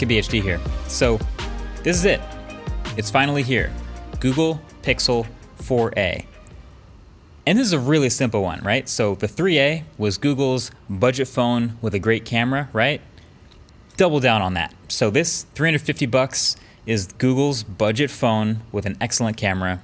MrBHD here. So this is it. It's finally here. Google Pixel 4a. And this is a really simple one, right? So the 3a was Google's budget phone with a great camera, right? Double down on that. So this $350 is Google's budget phone with an excellent camera.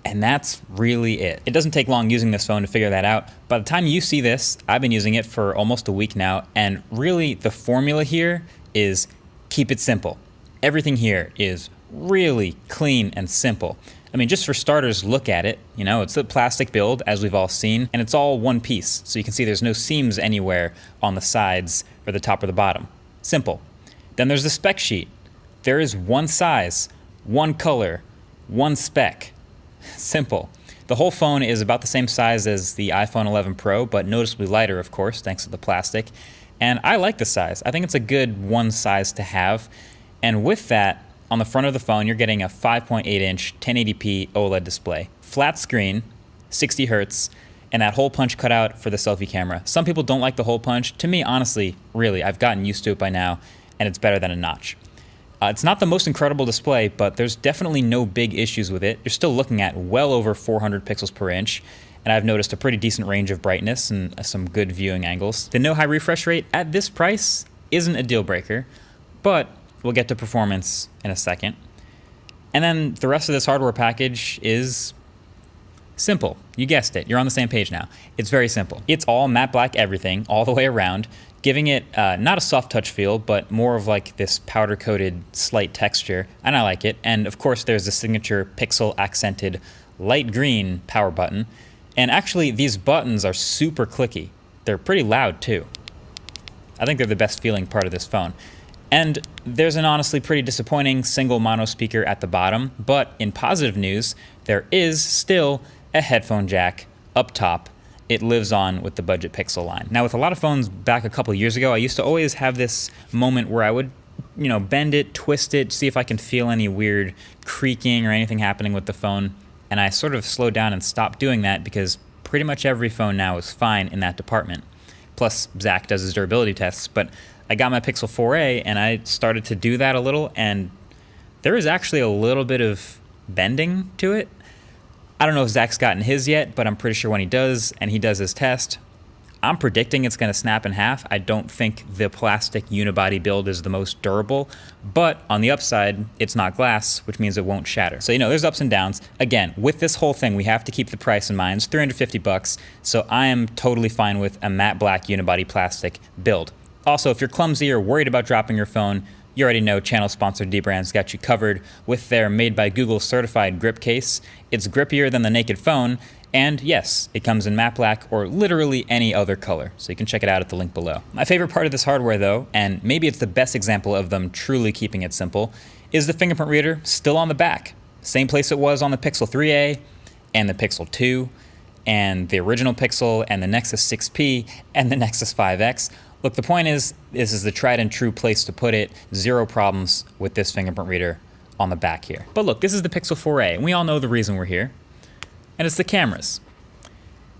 And that's really it. It doesn't take long using this phone to figure that out. By the time you see this, I've been using it for almost a week now, and really the formula here is keep it simple. Everything here is really clean and simple. I mean, just for starters, look at it. You know, it's a plastic build, as we've all seen, and it's all one piece. So you can see there's no seams anywhere on the sides or the top or the bottom. Simple. Then there's the spec sheet. There is one size, one color, one spec. Simple. The whole phone is about the same size as the iPhone 11 Pro, but noticeably lighter, of course, thanks to the plastic. And I like the size. I think it's a good one size to have. And with that, on the front of the phone, you're getting a 5.8-inch 1080p OLED display. Flat screen, 60 hertz, and that hole punch cutout for the selfie camera. Some people don't like the hole punch. To me, honestly, really, I've gotten used to it by now, and it's better than a notch. It's not the most incredible display, but there's definitely no big issues with it. You're still looking at well over 400 pixels per inch, and I've noticed a pretty decent range of brightness and some good viewing angles. The no high refresh rate at this price isn't a deal breaker, but we'll get to performance in a second. And then the rest of this hardware package is simple. You guessed it, you're on the same page now. It's very simple. It's all matte black everything, all the way around, giving it not a soft touch feel, but more of like this powder coated slight texture, and I like it. And of course there's the signature pixel accented light green power button. And actually these buttons are super clicky. They're pretty loud too. I think they're the best feeling part of this phone. And there's an honestly pretty disappointing single mono speaker at the bottom, but in positive news, there is still a headphone jack up top. It lives on with the budget Pixel line. Now, with a lot of phones back a couple years ago, I used to always have this moment where I would, bend it, twist it, see if I can feel any weird creaking or anything happening with the phone. And I sort of slowed down and stopped doing that because pretty much every phone now is fine in that department. Plus, Zach does his durability tests, but I got my Pixel 4a and I started to do that a little, and there is actually a little bit of bending to it. I don't know if Zach's gotten his yet, but I'm pretty sure when he does, and he does his test, I'm predicting it's going to snap in half. I don't think the plastic unibody build is the most durable, but on the upside, it's not glass, which means it won't shatter. So, there's ups and downs. Again, with this whole thing, we have to keep the price in mind. It's $350, so I am totally fine with a matte black unibody plastic build. Also, if you're clumsy or worried about dropping your phone, you already know channel sponsor Dbrand's got you covered with their made by Google certified grip case. It's grippier than the naked phone, and yes, it comes in matte black or literally any other color, so you can check it out at the link below. My favorite part of this hardware though, and maybe it's the best example of them truly keeping it simple, is the fingerprint reader still on the back. Same place it was on the Pixel 3a and the Pixel 2 and the original Pixel and the Nexus 6P and the Nexus 5X. Look, the point is, this is the tried and true place to put it. Zero problems with this fingerprint reader on the back here. But look, this is the Pixel 4a, and we all know the reason we're here. And it's the cameras.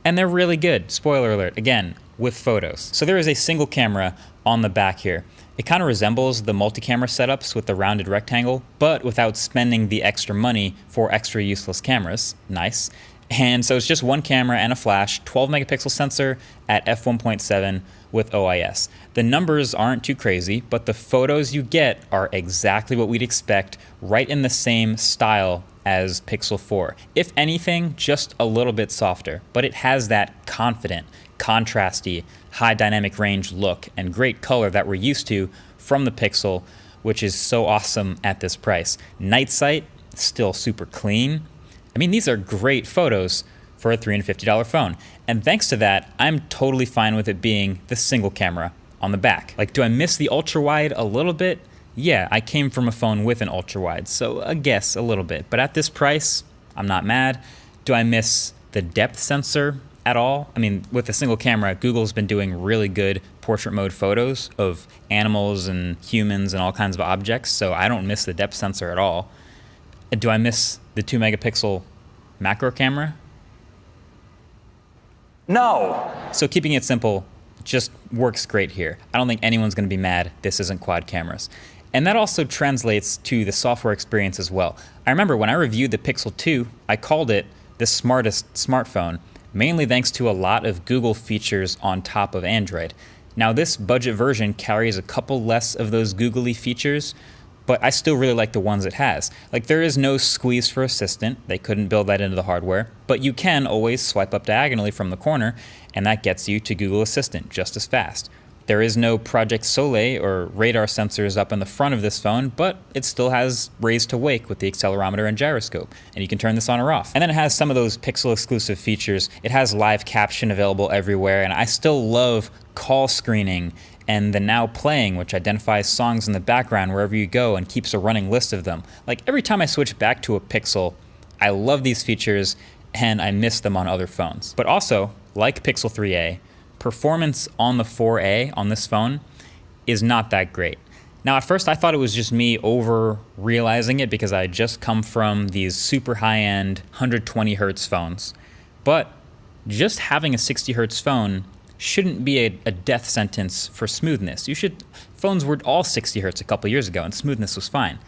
And they're really good, spoiler alert, again, with photos. So there is a single camera on the back here. It kind of resembles the multi-camera setups with the rounded rectangle, but without spending the extra money for extra useless cameras. Nice. And so it's just one camera and a flash, 12 megapixel sensor at f1.7 with OIS. The numbers aren't too crazy, but the photos you get are exactly what we'd expect, right in the same style as Pixel 4. If anything, just a little bit softer, but it has that confident, contrasty, high dynamic range look and great color that we're used to from the Pixel, which is so awesome at this price. Night sight, still super clean. I mean, these are great photos for a $350 phone. And thanks to that, I'm totally fine with it being the single camera on the back. Like, do I miss the ultra wide a little bit? Yeah, I came from a phone with an ultra wide, so I guess a little bit. But at this price, I'm not mad. Do I miss the depth sensor at all? I mean, with a single camera, Google's been doing really good portrait mode photos of animals and humans and all kinds of objects, so I don't miss the depth sensor at all. Do I miss the 2 megapixel macro camera? No. So keeping it simple, just works great here. I don't think anyone's going to be mad this isn't quad cameras. And that also translates to the software experience as well. I remember when I reviewed the Pixel 2, I called it the smartest smartphone, mainly thanks to a lot of Google features on top of Android. Now this budget version carries a couple less of those googly features, but I still really like the ones it has. Like, there is no squeeze for Assistant. They couldn't build that into the hardware, but you can always swipe up diagonally from the corner, and that gets you to Google Assistant just as fast. There is no Project Soleil or radar sensors up in the front of this phone, but it still has raise to wake with the accelerometer and gyroscope, and you can turn this on or off. And then it has some of those Pixel exclusive features. It has live caption available everywhere, and I still love call screening and the Now Playing, which identifies songs in the background wherever you go and keeps a running list of them. Like, every time I switch back to a Pixel, I love these features and I miss them on other phones. But also, like Pixel 3a, performance on the 4a on this phone is not that great. Now, at first I thought it was just me over realizing it because I had just come from these super high-end 120 hertz phones. But just having a 60 hertz phone shouldn't be a death sentence for smoothness. Phones were all 60 hertz a couple years ago and smoothness was fine.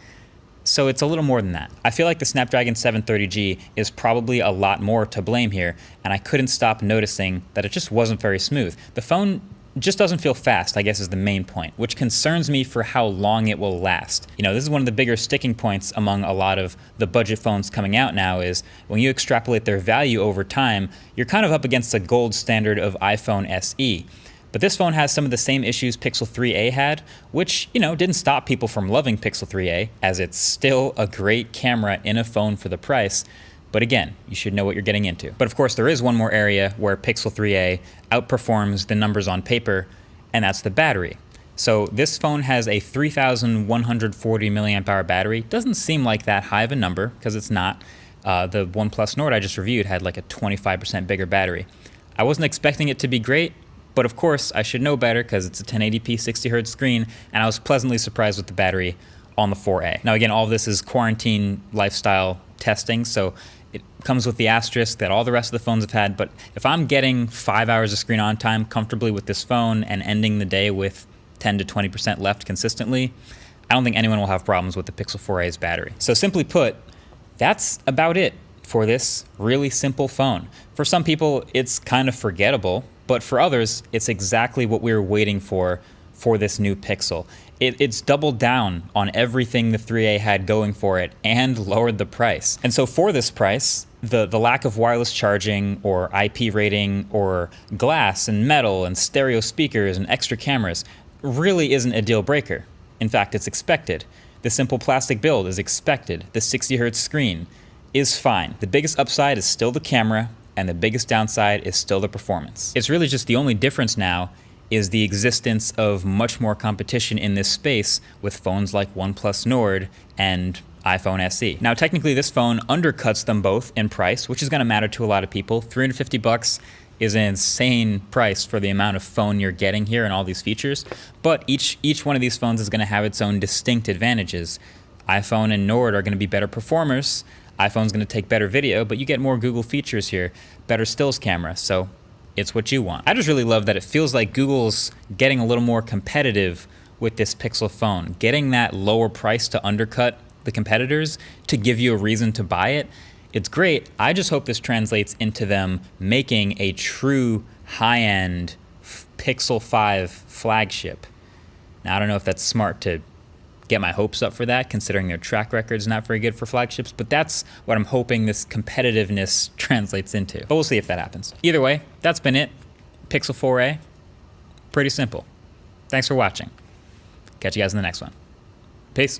So it's a little more than that. I feel like the Snapdragon 730G is probably a lot more to blame here, and I couldn't stop noticing that it just wasn't very smooth. The phone just doesn't feel fast, I guess is the main point, which concerns me for how long it will last. You know, this is one of the bigger sticking points among a lot of the budget phones coming out now is when you extrapolate their value over time, you're kind of up against the gold standard of iPhone SE. But this phone has some of the same issues Pixel 3a had, which, you know, didn't stop people from loving Pixel 3a, as it's still a great camera in a phone for the price. But again, you should know what you're getting into. But of course, there is one more area where Pixel 3a outperforms the numbers on paper, and that's the battery. So this phone has a 3,140 milliamp hour battery. Doesn't seem like that high of a number, because it's not. The OnePlus Nord I just reviewed had like a 25% bigger battery. I wasn't expecting it to be great, but of course, I should know better because it's a 1080p 60 hertz screen, and I was pleasantly surprised with the battery on the 4a. Now again, all of this is quarantine lifestyle testing, so it comes with the asterisk that all the rest of the phones have had, but if I'm getting 5 hours of screen on time comfortably with this phone and ending the day with 10 to 20% left consistently, I don't think anyone will have problems with the Pixel 4a's battery. So simply put, that's about it for this really simple phone. For some people, it's kind of forgettable, but for others, it's exactly what we were waiting for this new Pixel. It's doubled down on everything the 3a had going for it and lowered the price. And so for this price, the lack of wireless charging or IP rating or glass and metal and stereo speakers and extra cameras really isn't a deal breaker. In fact, it's expected. The simple plastic build is expected. The 60 hertz screen is fine. The biggest upside is still the camera, and the biggest downside is still the performance. It's really just the only difference now is the existence of much more competition in this space with phones like OnePlus Nord and iPhone SE. Now, technically, this phone undercuts them both in price, which is going to matter to a lot of people. $350 is an insane price for the amount of phone you're getting here and all these features. But each one of these phones is going to have its own distinct advantages. iPhone and Nord are going to be better performers. iPhone's going to take better video, but you get more Google features here, better stills camera. So it's what you want. I just really love that it feels like Google's getting a little more competitive with this Pixel phone, getting that lower price to undercut the competitors to give you a reason to buy it. It's great. I just hope this translates into them making a true high-end Pixel 5 flagship. Now, I don't know if that's smart to get my hopes up for that, considering their track record's not very good for flagships, but that's what I'm hoping this competitiveness translates into. But we'll see if that happens. Either way, that's been it. Pixel 4a, pretty simple. Thanks for watching. Catch you guys in the next one. Peace.